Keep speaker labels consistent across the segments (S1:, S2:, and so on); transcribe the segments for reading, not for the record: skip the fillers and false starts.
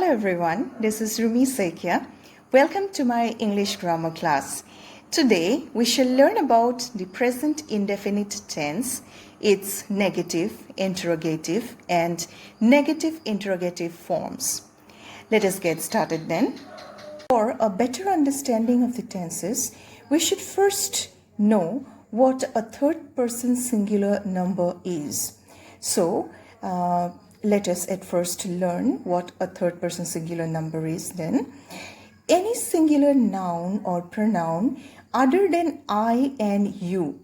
S1: everyone, this is Rumi Saikia. Welcome to my English grammar class. Today we shall learn about the present indefinite tense, its negative, interrogative and negative interrogative forms. Let us get started then. For a better understanding of the tenses, we should first know what a third person singular number is. So, let us at first learn what a third person singular number is then. Any singular noun or pronoun other than I and you,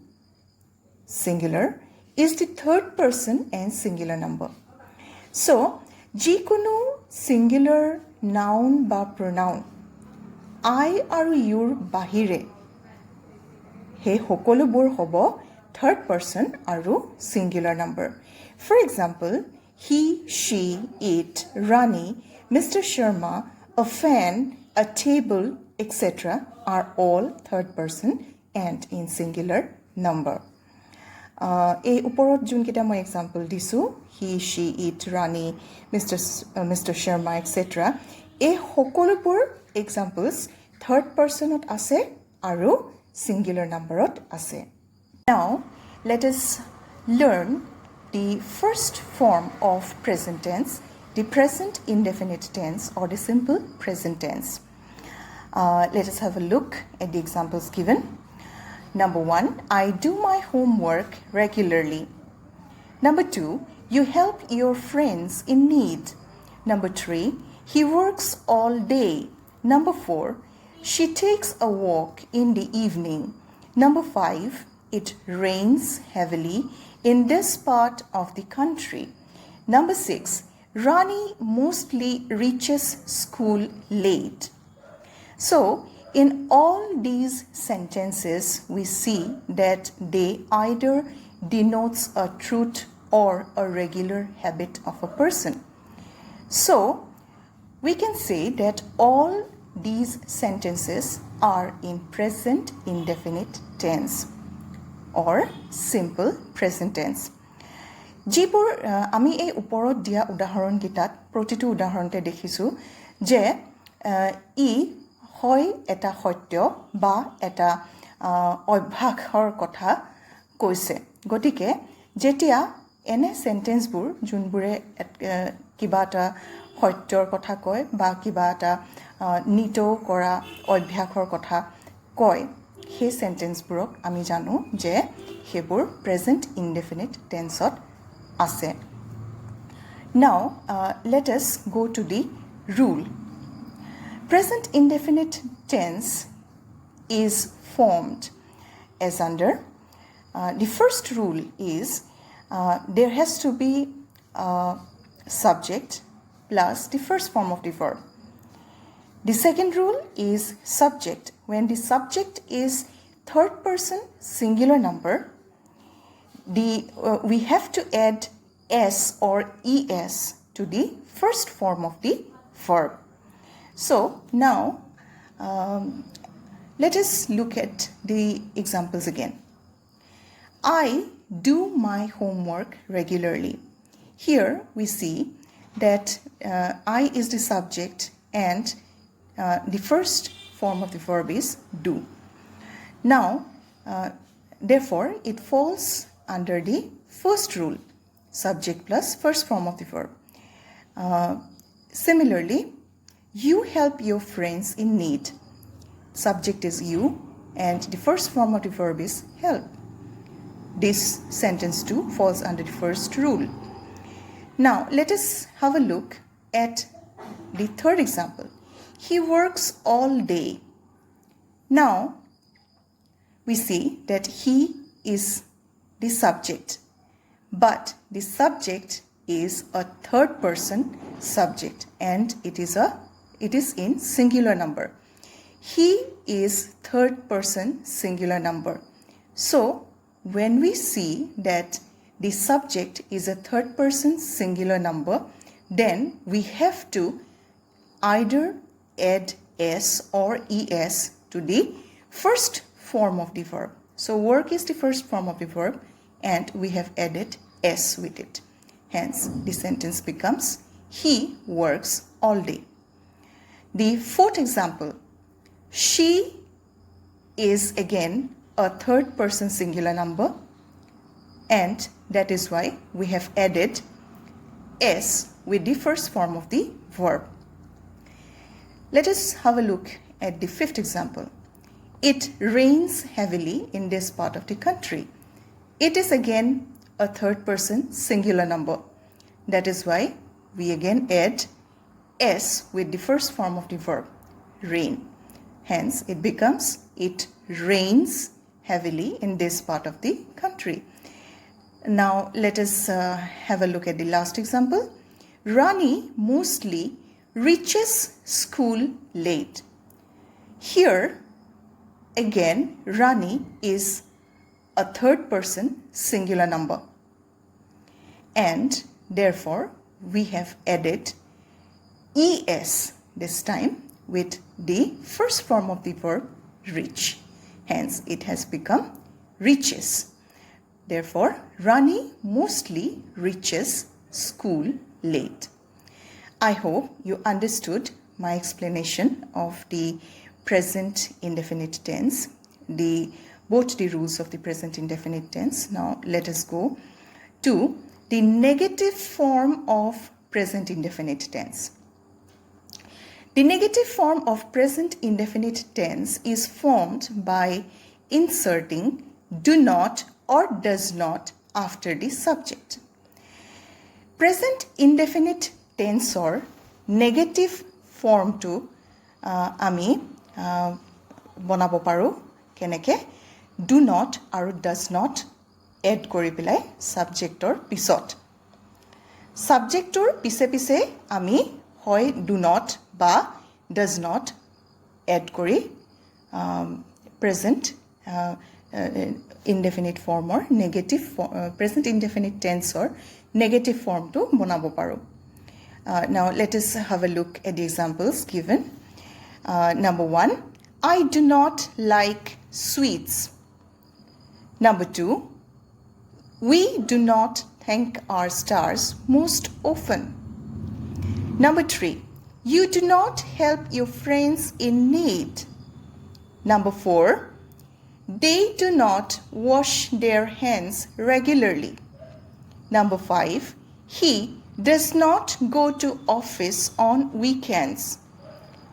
S1: singular, is the third person and singular number. So, jikono singular noun ba pronoun I aru your bahire he hokolobor hobo third person aru singular number. For example, he, she, it, Rani, Mr. Sharma, a fan, a table, etc. are all third person and in singular number. এই ওপৰত যোনকেইটা মই example দিছোঁ, he, she, it, Rani, Mr. Sharma, etc. এই সকলোবোৰ examples third পাৰ্চনত আছে আৰু singular numberত আছে. Now, let us learn the first form of present tense, the present indefinite tense or the simple present tense. Let us have a look at the examples given. Number 1, I do my homework regularly. Number 2, you help your friends in need. Number 3, he works all day. Number 4, she takes a walk in the evening. Number 5, it rains heavily in this part of the country. Number 6, Rani mostly reaches school late. So, in all these sentences, we see that they either denotes a truth or a regular habit of a person. So, we can say that all these sentences are in present indefinite tense or simple present tense. যিবোৰ আমি এই ওপৰত দিয়া উদাহৰণকেইটাত প্ৰতিটো উদাহৰণতে দেখিছোঁ যে ই হয় এটা সত্য বা এটা অভ্যাসৰ কথা কৈছে. গতিকে যেতিয়া এনে সেন্টেন্সবোৰ যোনবোৰে কিবা এটা সত্যৰ কথা কয় বা কিবা এটা নিত কৰা অভ্যাসৰ কথা কয়, সেই সেন্টেন্সবোৰক আমি জানো যে সেইবোৰ প্ৰেজেন্ট ইনডেফিনিট টেন্সত আছে. Now, let us go to the rule. Present indefinite tense is formed as under. The first rule is there has to be a subject plus the first form of the verb. The second rule is subject. When the subject is third person singular number, we have to add s or es to the first form of the verb. So now let us look at the examples again. I do my homework regularly. Here we see that I is the subject and the first form of the verb is do. Now, therefore, it falls under the first rule, subject plus first form of the verb. Similarly, you help your friends in need. Subject is you and the first form of the verb is help. This sentence too falls under the first rule. Now, let us have a look at the third example. He works all day. Now, we see that he is the subject, but the subject is a third person subject and it is in singular number. He is third person singular number. So, when we see that the subject is a third person singular number, then we have to either add s or es to the first form of the verb. So work is the first form of the verb and we have added s with it. Hence, the sentence becomes he works all day. The fourth example, she is again a third person singular number, and that is why we have added s with the first form of the verb. Let us have a look at the fifth example. It rains heavily in this part of the country. It is again a third person singular number. That is why we again add s with the first form of the verb, rain. Hence, it becomes it rains heavily in this part of the country. Now, let us have a look at the last example. Rani mostly reaches school late. Here, again, Rani is a third person singular number. And therefore, we have added es this time with the first form of the verb, reach. Hence, it has become reaches. Therefore, Rani mostly reaches school late. I hope you understood my explanation of the present indefinite tense, both the rules of the present indefinite tense. Now, let us go to the negative form of present indefinite tense. The negative form of present indefinite tense is formed by inserting do not or does not after the subject. Present indefinite tense or negative form to ami bonabo paru keneke do not or does not add kori pilai subject or pisot. Subject or pise pise ami hoy do not ba does not add kori present indefinite form or negative present indefinite tense or negative form to bonabo paru. Now let us have a look at the examples given. Number 1, I do not like sweets. Number 2, we do not thank our stars most often. Number 3, you do not help your friends in need. Number 4, they do not wash their hands regularly. Number 5, he does not go to office on weekends.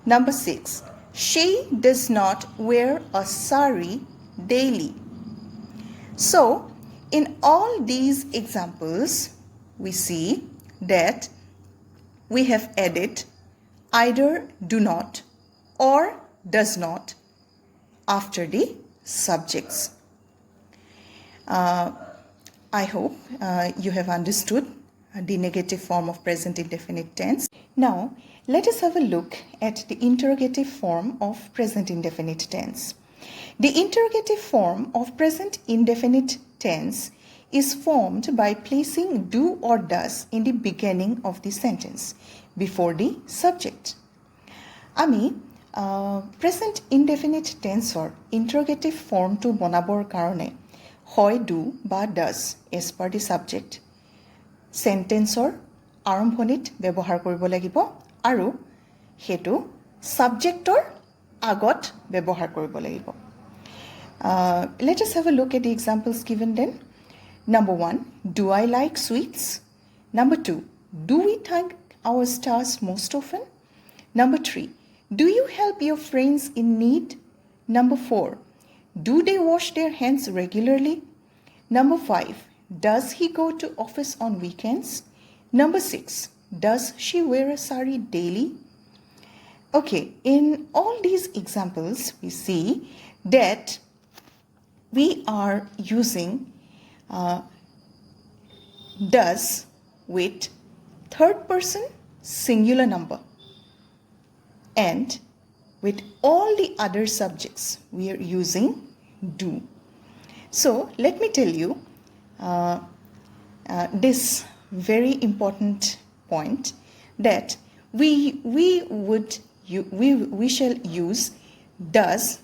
S1: Number 6, she does not wear a sari daily. So, in all these examples, we see that we have added either do not or does not after the subjects. I hope you have understood the negative form of present indefinite tense. Now, let us have a look at the interrogative form of present indefinite tense. The interrogative form of present indefinite tense is formed by placing do or does in the beginning of the sentence before the subject. Ami present indefinite tense or interrogative form to bonabor karone hoy do ba does as per the subject sentence or arambhonit ব্যবহাৰ কৰিব লাগিব আৰু হেতু subjector agot ব্যবহাৰ কৰিব লাগিব. Let us have a look at the examples given then. Number 1, do I like sweets? Number 2, do we thank our stars most often? Number 3, do you help your friends in need? Number 4, do they wash their hands regularly? Number 5, does he go to office on weekends? Number 6, does she wear a sari daily? Okay, in all these examples, we see that we are using does with third person singular number, and with all the other subjects we are using do. So let me tell you this very important point that we shall use does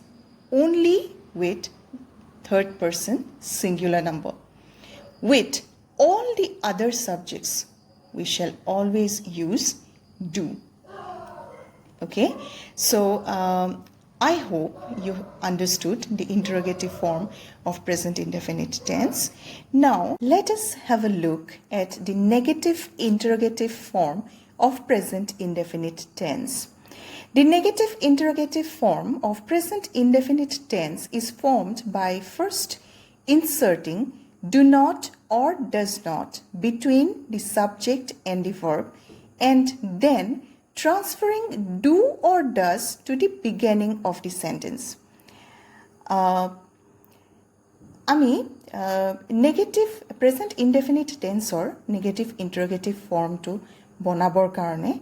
S1: only with third person singular number. With all the other subjects, we shall always use do. Okay, so I hope you understood the interrogative form of present indefinite tense. Now, let us have a look at the negative interrogative form of present indefinite tense. The negative interrogative form of present indefinite tense is formed by first inserting do not or does not between the subject and the verb, and then transferring do or does to the beginning of the sentence. আমি negative present indefinite টেন্সৰ negative interrogative ফৰ্মটো বনাবৰ কাৰণে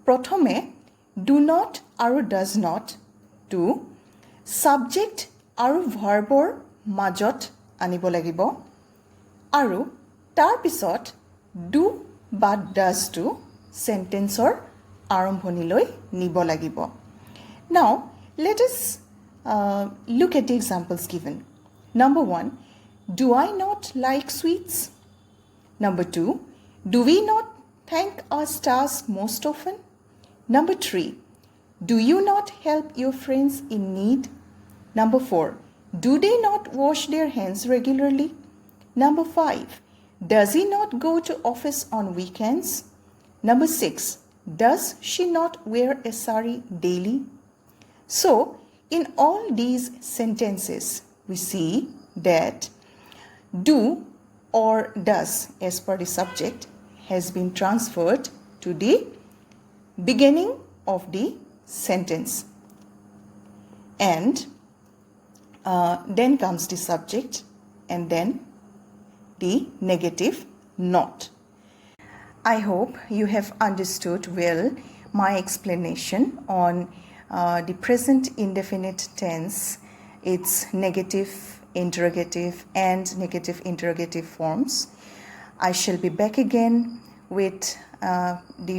S1: প্ৰথমে do not আৰু does not to subject আৰু ভাৰ্বৰ মাজত আনিব লাগিব আৰু তাৰপিছত ডু বা ডাজটো চেণ্টেন্সৰ আৰম্ভণিলৈ নিব লাগিব. Now, let us look at the examples given. Number 1, do I not like sweets? Number 2, do we not thank our stars most often? Number 3, do you not help your friends in need? Number 4, do they not wash their hands regularly? Number 5, does he not go to office on weekends? Number 6, does she not wear a sari daily? So, in all these sentences, we see that do or does as per the subject has been transferred to the beginning of the sentence. And then comes the subject and then the negative not. I hope you have understood well my explanation on the present indefinite tense, its negative, interrogative, and negative interrogative forms. I shall be back again with the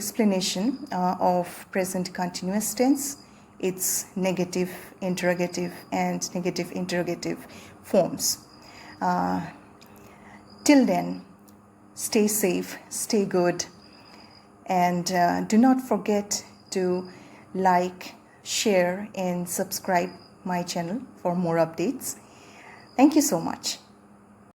S1: explanation of present continuous tense, its negative, interrogative, and negative interrogative forms. Till then, stay safe, stay good, and do not forget to like, share, and subscribe my channel for more updates. Thank you so much.